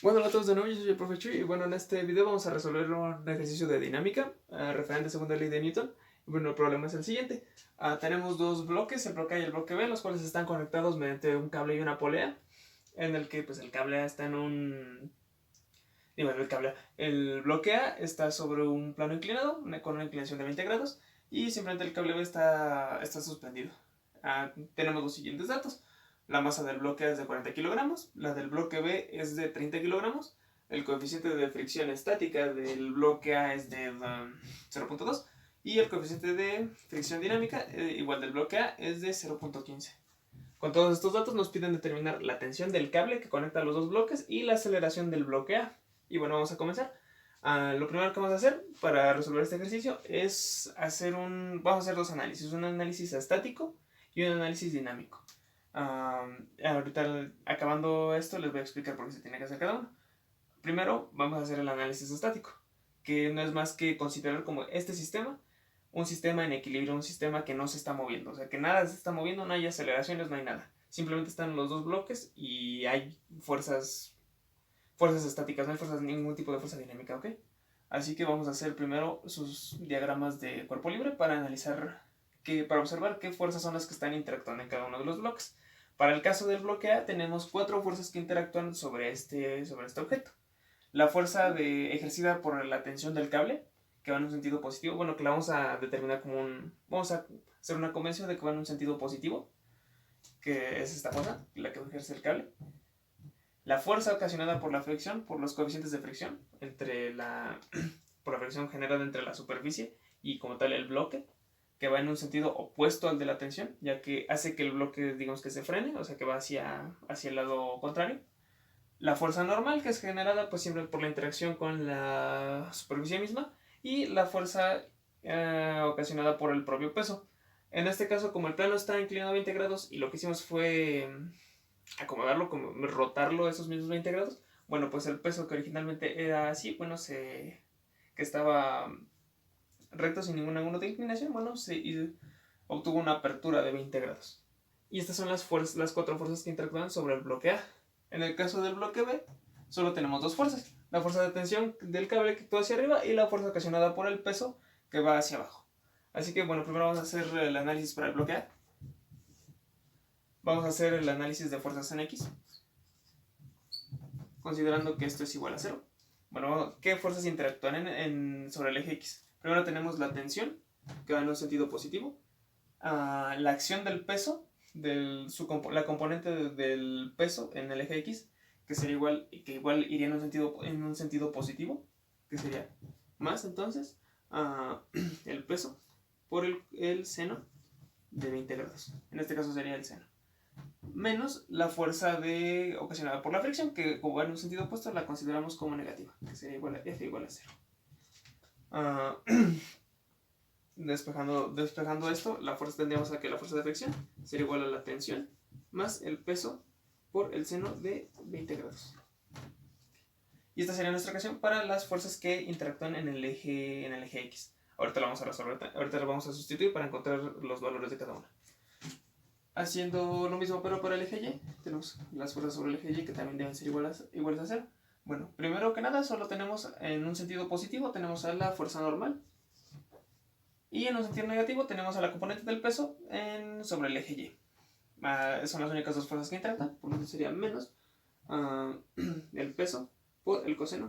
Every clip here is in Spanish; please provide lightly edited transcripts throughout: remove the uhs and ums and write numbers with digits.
Bueno, hola a todos de nuevo, yo soy el profe Chuy y bueno, en este video vamos a resolver un ejercicio de dinámica referente a segunda ley de Newton. Y bueno, el problema es el siguiente. Tenemos dos bloques, el bloque A y el bloque B, los cuales están conectados mediante un cable y una polea, en el que pues el cable A está en un... Y bueno, el bloque A está sobre un plano inclinado, con una inclinación de 20 grados, y simplemente el cable B está suspendido. Tenemos los siguientes datos. La masa del bloque A es de 40 kilogramos, la del bloque B es de 30 kilogramos, el coeficiente de fricción estática del bloque A es de 0.2 y el coeficiente de fricción dinámica, igual del bloque A, es de 0.15. Con todos estos datos nos piden determinar la tensión del cable que conecta los dos bloques y la aceleración del bloque A. Y bueno, vamos a comenzar. Lo primero que vamos a hacer para resolver este ejercicio es vamos a hacer dos análisis, un análisis estático y un análisis dinámico. Ahorita acabando esto les voy a explicar por qué se tiene que hacer cada uno. Primero vamos a hacer el análisis estático, que no es más que considerar como este sistema un sistema en equilibrio, un sistema que no se está moviendo, o sea que nada se está moviendo, no hay aceleraciones, no hay nada, simplemente están los dos bloques y hay fuerzas estáticas, no hay ningún tipo de fuerza dinámica, ¿ok? Así que vamos a hacer primero sus diagramas de cuerpo libre para observar qué fuerzas son las que están interactuando en cada uno de los bloques. Para el caso del bloque A tenemos 4 fuerzas que interactúan sobre este objeto. La fuerza ejercida por la tensión del cable, que va en un sentido positivo, bueno, que la vamos a determinar vamos a hacer una convención de que va en un sentido positivo, que es esta fuerza, la que ejerce el cable. La fuerza ocasionada por la fricción, por los coeficientes de fricción, por la fricción generada entre la superficie y como tal el bloque, que va en un sentido opuesto al de la tensión, ya que hace que el bloque, digamos que se frene, o sea que va hacia el lado contrario. La fuerza normal, que es generada pues siempre por la interacción con la superficie misma, y la fuerza ocasionada por el propio peso. En este caso, como el plano está inclinado a 20 grados y lo que hicimos fue acomodarlo, como rotarlo esos mismos 20 grados, bueno, pues el peso que originalmente era así, bueno, que estaba recto sin ningún ángulo de inclinación, bueno, obtuvo una apertura de 20 grados. Y estas son las 4 fuerzas que interactúan sobre el bloque A. En el caso del bloque B, solo tenemos dos fuerzas. La fuerza de tensión del cable que actúa hacia arriba y la fuerza ocasionada por el peso que va hacia abajo. Así que bueno, primero vamos a hacer el análisis para el bloque A. Vamos a hacer el análisis de fuerzas en X, considerando que esto es igual a 0. Bueno, ¿qué fuerzas interactúan sobre el eje X? Primero tenemos la tensión, que va en un sentido positivo. La acción del peso, la componente del peso en el eje X, que igual iría en un sentido positivo, que sería más entonces el peso por el seno de 20 grados. En este caso sería el seno. Menos la fuerza ocasionada por la fricción, que como va en un sentido opuesto la consideramos como negativa, que sería igual a F igual a 0. Despejando esto, tendríamos a que la fuerza de fricción sería igual a la tensión más el peso por el seno de 20 grados. Y esta sería nuestra ecuación para las fuerzas que interactúan en el eje X. Ahorita la vamos a resolver, ahorita la vamos a sustituir para encontrar los valores de cada una. Haciendo lo mismo pero para el eje Y, tenemos las fuerzas sobre el eje Y que también deben ser iguales a 0. Bueno, primero que nada solo tenemos en un sentido positivo tenemos a la fuerza normal. Y en un sentido negativo tenemos a la componente del peso sobre el eje Y. Son las únicas dos fuerzas que interactúan, por lo tanto sería menos el peso por el coseno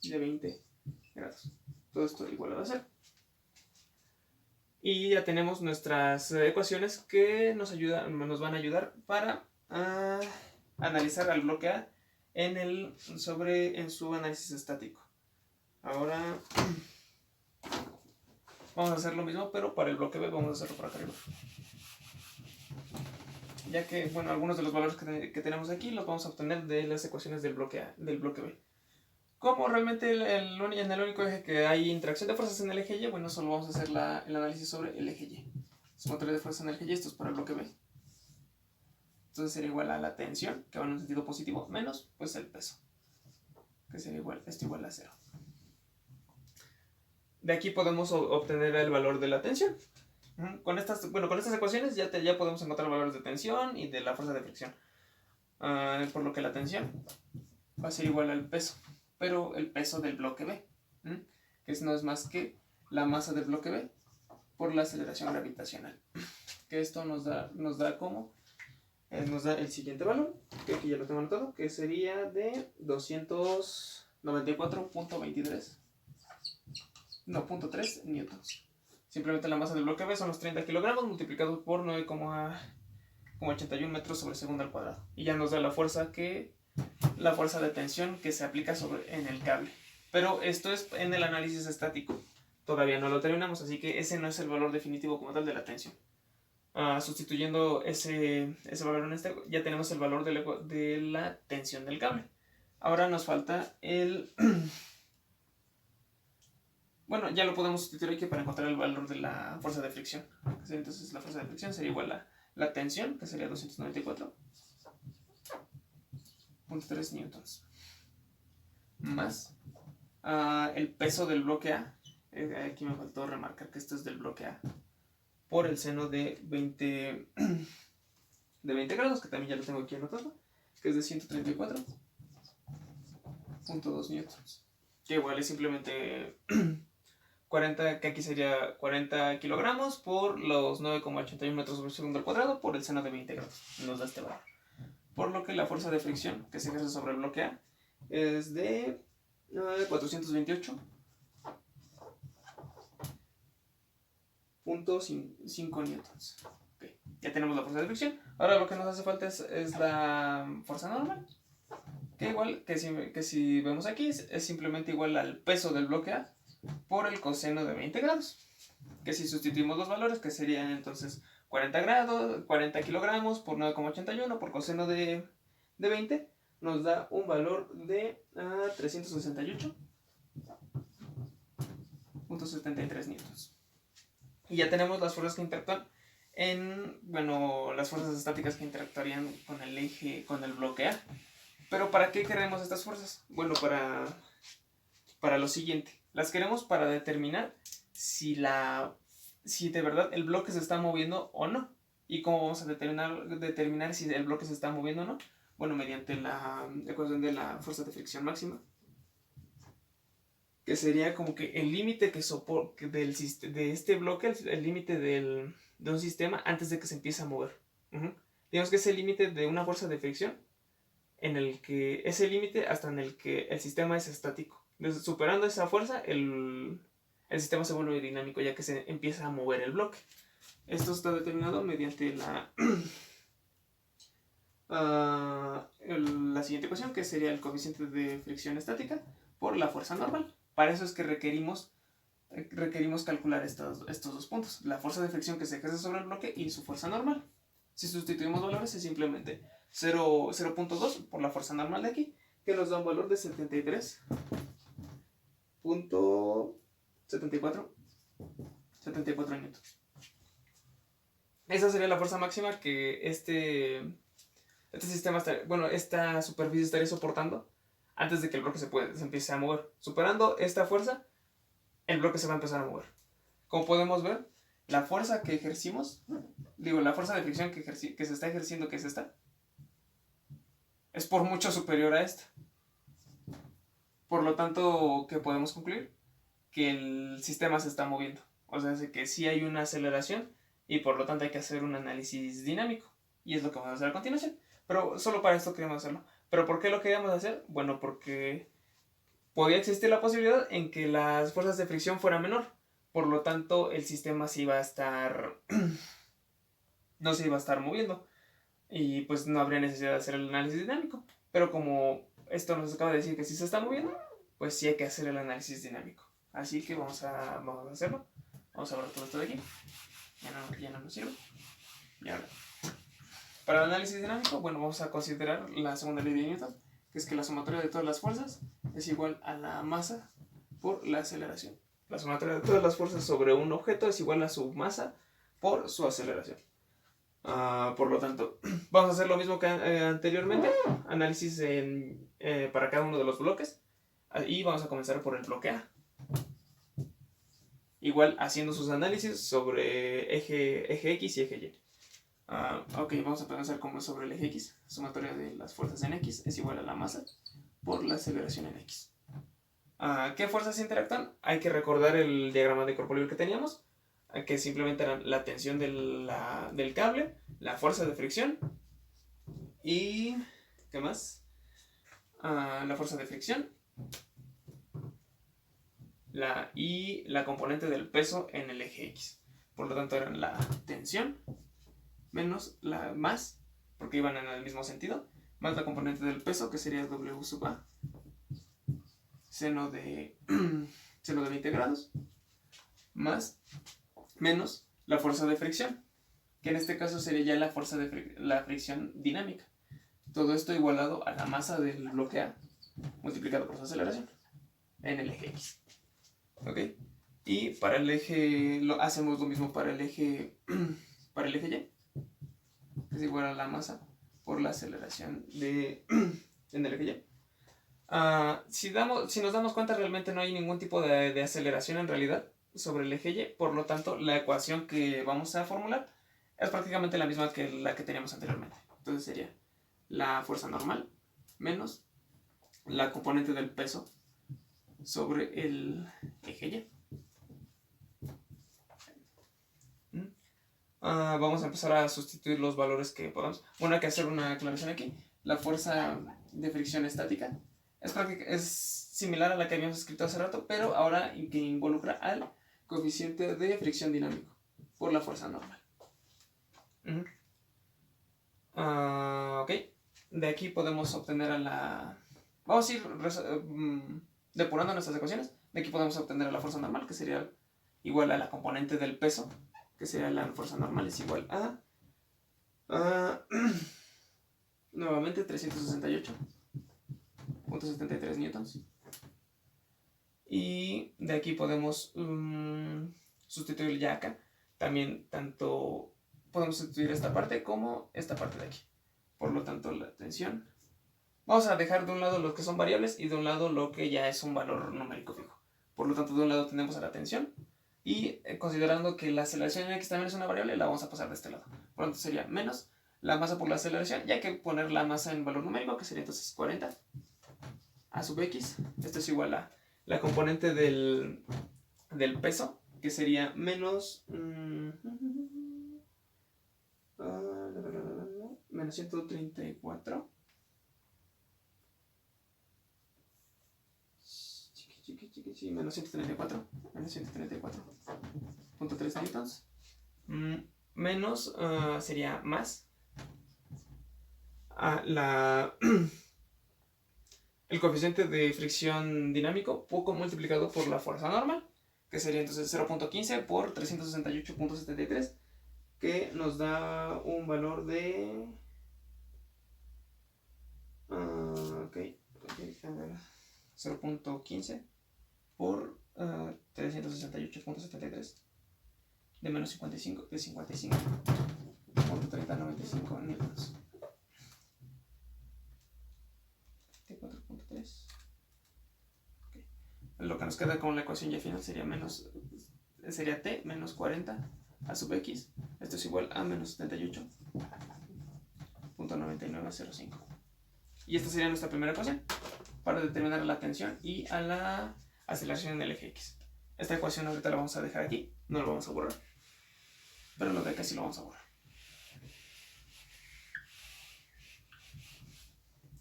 de 20 grados. Todo esto igualado a 0. Y ya tenemos nuestras ecuaciones que nos van a ayudar para analizar al bloque A en su análisis estático. Ahora vamos a hacer lo mismo, pero para el bloque B vamos a hacerlo por acá arriba. Ya que, bueno, algunos de los valores que tenemos aquí los vamos a obtener de las ecuaciones del bloque B. Como realmente en el único eje que hay interacción de fuerzas en el eje Y, bueno, solo vamos a hacer el análisis sobre el eje Y. Sumatoria de fuerzas en el eje Y, esto es para el bloque B. Entonces sería igual a la tensión, que va en un sentido positivo, menos pues el peso, que sería esto igual a 0. De aquí podemos obtener el valor de la tensión. Con estas ecuaciones ya podemos encontrar valores de tensión y de la fuerza de fricción. Por lo que la tensión va a ser igual al peso, pero el peso del bloque B, que no es más que la masa del bloque B por la aceleración gravitacional. Que esto nos da como nos da el siguiente valor, que aquí ya lo tengo anotado, que sería de 294.23, no, 0.3 newtons. Simplemente la masa del bloque B son los 30 kilogramos multiplicados por 9,81 metros sobre segundo al cuadrado. Y ya nos da la fuerza de tensión que se aplica en el cable. Pero esto es en el análisis estático. Todavía no lo terminamos, así que ese no es el valor definitivo como tal de la tensión. Sustituyendo ese valor en este, ya tenemos el valor de la tensión del cable. Ahora nos falta el... Bueno, ya lo podemos sustituir aquí para encontrar el valor de la fuerza de fricción. Entonces la fuerza de fricción sería igual a la tensión, que sería 294.3 newtons. Más el peso del bloque A. Aquí me faltó remarcar que esto es del bloque A. Por el seno de 20 grados, que también ya lo tengo aquí anotado, que es de 134.2 newtons. Que igual es simplemente 40, que aquí sería 40 kilogramos por los 9,81 metros sobre segundo al cuadrado por el seno de 20 grados. Nos da este valor. Por lo que la fuerza de fricción que se ejerce sobre el bloque A es de 428.5 newtons. Okay. Ya tenemos la fuerza de fricción. Ahora lo que nos hace falta es la fuerza normal. Que igual, que si vemos aquí, es simplemente igual al peso del bloque A por el coseno de 20 grados. Que si sustituimos los valores, que serían entonces 40 kilogramos por 9,81 por coseno de 20, nos da un valor de 368.73 newtons. Y ya tenemos las fuerzas que interactúan las fuerzas estáticas que interactuarían con el eje, con el bloque A. Pero ¿para qué queremos estas fuerzas? Bueno, para lo siguiente. Las queremos para determinar si de verdad el bloque se está moviendo o no. ¿Y cómo vamos a determinar si el bloque se está moviendo o no? Bueno, mediante la ecuación de la fuerza de fricción máxima, que sería como que el límite de este bloque, el límite de un sistema antes de que se empiece a mover. Digamos que es el límite de una fuerza de fricción, en el que ese límite hasta en el que el sistema es estático. Entonces, superando esa fuerza, el sistema se vuelve dinámico ya que se empieza a mover el bloque. Esto está determinado mediante la siguiente ecuación, que sería el coeficiente de fricción estática por la fuerza normal. Para eso es que requerimos calcular estos dos puntos, la fuerza de fricción que se ejerce sobre el bloque y su fuerza normal. Si sustituimos valores es simplemente 0.2 por la fuerza normal de aquí, que nos da un valor de 73.74 newtons. Esa sería la fuerza máxima que este sistema, esta superficie estaría soportando antes de que el bloque se empiece a mover. Superando esta fuerza, el bloque se va a empezar a mover. Como podemos ver, la fuerza que ejercimos, la fuerza de fricción que se está ejerciendo, que es esta, es por mucho superior a esta. Por lo tanto, ¿qué podemos concluir? Que el sistema se está moviendo. O sea, que sí hay una aceleración y por lo tanto hay que hacer un análisis dinámico. Y es lo que vamos a hacer a continuación. Pero solo para esto queremos hacerlo. ¿Pero por qué lo queríamos hacer? Bueno, porque podía existir la posibilidad en que las fuerzas de fricción fueran menor. Por lo tanto, el sistema no se iba a estar moviendo. Y pues no habría necesidad de hacer el análisis dinámico. Pero como esto nos acaba de decir que sí se está moviendo, pues sí hay que hacer el análisis dinámico. Así que vamos a hacerlo. Vamos a borrar todo esto de aquí. Ya no nos sirve. Y ahora, para el análisis dinámico, vamos a considerar la segunda ley de Newton, que es que la sumatoria de todas las fuerzas es igual a la masa por la aceleración. La sumatoria de todas las fuerzas sobre un objeto es igual a su masa por su aceleración. Por lo tanto, vamos a hacer lo mismo que anteriormente, análisis para cada uno de los bloques, y vamos a comenzar por el bloque A. Igual haciendo sus análisis sobre eje X y eje Y. Ok, vamos a pensar como sobre el eje X. Sumatoria de las fuerzas en X es igual a la masa por la aceleración en x. ¿Qué fuerzas interactúan? Hay que recordar el diagrama de corpo libre que teníamos, que simplemente eran la tensión del cable, la fuerza de fricción y... ¿qué más? La fuerza de fricción y la componente del peso en el eje X. Por lo tanto eran la tensión menos más, porque iban en el mismo sentido, más la componente del peso, que sería W sub A, seno de 20 grados, más, menos la fuerza de fricción, que en este caso sería ya la fuerza de la fricción dinámica. Todo esto igualado a la masa del bloque A, multiplicado por su aceleración, en el eje X. ¿Ok? Y para el eje, hacemos lo mismo para el eje, para el eje Y, que es igual a la masa por la aceleración en el eje Y. Si nos damos cuenta, realmente no hay ningún tipo de aceleración en realidad sobre el eje Y, por lo tanto la ecuación que vamos a formular es prácticamente la misma que la que teníamos anteriormente. Entonces sería la fuerza normal menos la componente del peso sobre el eje Y. Vamos a empezar a sustituir los valores que podamos. Bueno, hay que hacer una aclaración aquí. La fuerza de fricción estática es similar a la que habíamos escrito hace rato, pero ahora que involucra al coeficiente de fricción dinámico por la fuerza normal. Ok, de aquí podemos obtener a la... Vamos a ir depurando nuestras ecuaciones. De aquí podemos obtener a la fuerza normal, que sería igual a la componente del peso, que sería la fuerza normal, es igual a nuevamente 368.73 newtons. Y de aquí podemos sustituir ya acá. También tanto podemos sustituir esta parte como esta parte de aquí. Por lo tanto, la tensión. Vamos a dejar de un lado lo que son variables y de un lado lo que ya es un valor numérico fijo. Por lo tanto, de un lado tenemos a la tensión. Y considerando que la aceleración en x también es una variable, la vamos a pasar de este lado. Por lo tanto, sería menos la masa por la aceleración. Ya hay que poner la masa en valor numérico, que sería entonces 40 a sub x. Esto es igual a la componente del peso, que sería menos... menos 134. Sí, menos 134. Menos 134.3 newtons. Menos sería más el coeficiente de fricción dinámico poco multiplicado por la fuerza normal, que sería entonces 0.15 por 368.73, que nos da un valor de... ok, a ver, 0.15 por 368.73 de menos 55, de 55.3095 newtons. 4.3. Okay. Lo que nos queda con la ecuación ya final sería t menos 40 a sub x. Esto es igual a menos 78.9905. Y esta sería nuestra primera ecuación para determinar la tensión y a la aceleración en el eje X. Esta ecuación ahorita la vamos a dejar aquí, no la vamos a borrar, pero lo de acá sí lo vamos a borrar.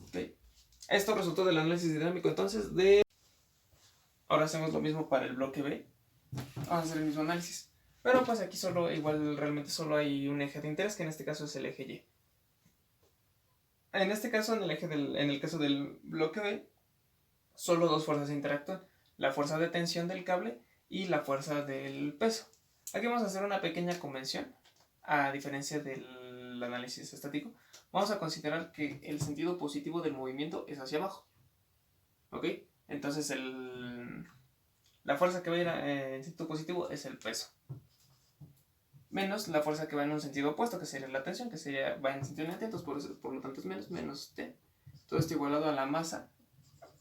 Okay. Esto resultó del análisis dinámico entonces de... Ahora hacemos lo mismo para el bloque B. Vamos a hacer el mismo análisis. Pero pues aquí realmente solo hay un eje de interés, que en este caso es el eje Y. En este caso, en el caso del bloque B, solo dos fuerzas interactúan. La fuerza de tensión del cable y la fuerza del peso. Aquí vamos a hacer una pequeña convención, a diferencia del análisis estático. Vamos a considerar que el sentido positivo del movimiento es hacia abajo. ¿Ok? Entonces la fuerza que va a ir en sentido positivo es el peso. Menos la fuerza que va en un sentido opuesto, que sería la tensión, que va en sentido negativo, entonces por lo tanto es menos T. Todo esto igualado a la masa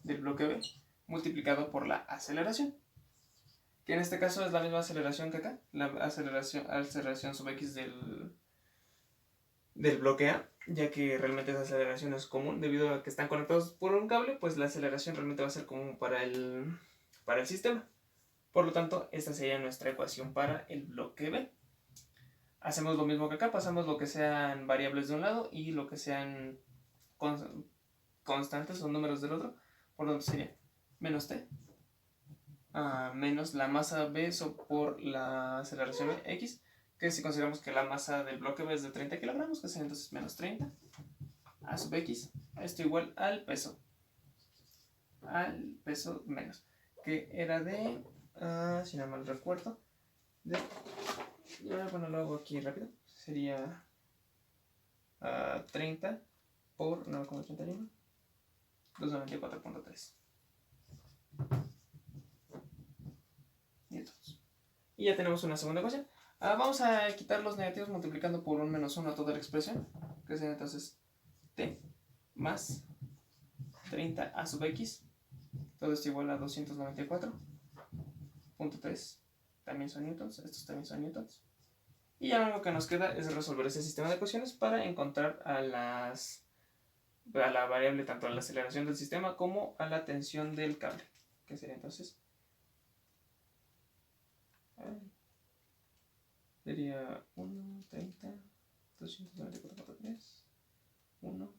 del bloque B, multiplicado por la aceleración. Que en este caso es la misma aceleración que acá, la aceleración sub x del bloque A, ya que realmente esa aceleración es común debido a que están conectados por un cable, pues la aceleración realmente va a ser común para el sistema. Por lo tanto, esta sería nuestra ecuación para el bloque B. Hacemos lo mismo que acá, pasamos lo que sean variables de un lado y lo que sean constantes o números del otro. Por lo tanto sería menos t menos la masa B por la aceleración X, que si consideramos que la masa del bloque B es de 30 kilogramos, que sería entonces menos 30 a sub X, esto igual al peso menos, que era de, si no mal recuerdo, de, bueno, lo hago aquí rápido, sería 30 por 9,81, 294.3 newtons. Y ya tenemos una segunda ecuación. Vamos a quitar los negativos multiplicando por un menos 1 a toda la expresión, que sería entonces t más 30 a sub x, todo esto igual a 294.3, también son newtons, estos también son newtons. Y ya lo único que nos queda es resolver ese sistema de ecuaciones para encontrar a la variable tanto a la aceleración del sistema como a la tensión del cable, que sería entonces sería 1, 30, 294.3, 1,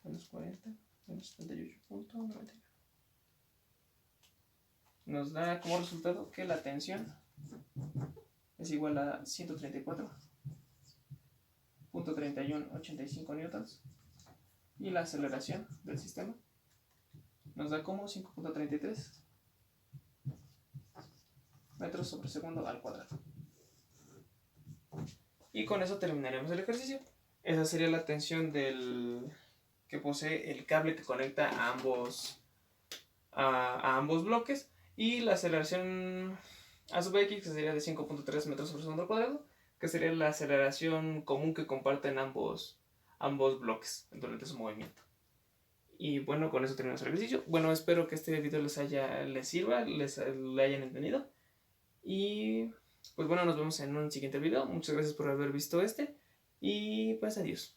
menos 40, menos 78.99. Nos da como resultado que la tensión es igual a 134.3185 newtons y la aceleración del sistema nos da como 5.33 metros sobre segundo al cuadrado. Y con eso terminaremos el ejercicio. Esa sería la tensión que posee el cable que conecta a ambos bloques, y la aceleración a sub x, que sería de 5.3 metros sobre segundo al cuadrado, que sería la aceleración común que comparten ambos bloques durante su movimiento. Y bueno, con eso terminamos el ejercicio. Bueno, espero que este video les sirva, le hayan entendido. Y pues bueno, nos vemos en un siguiente video. Muchas gracias por haber visto y pues adiós.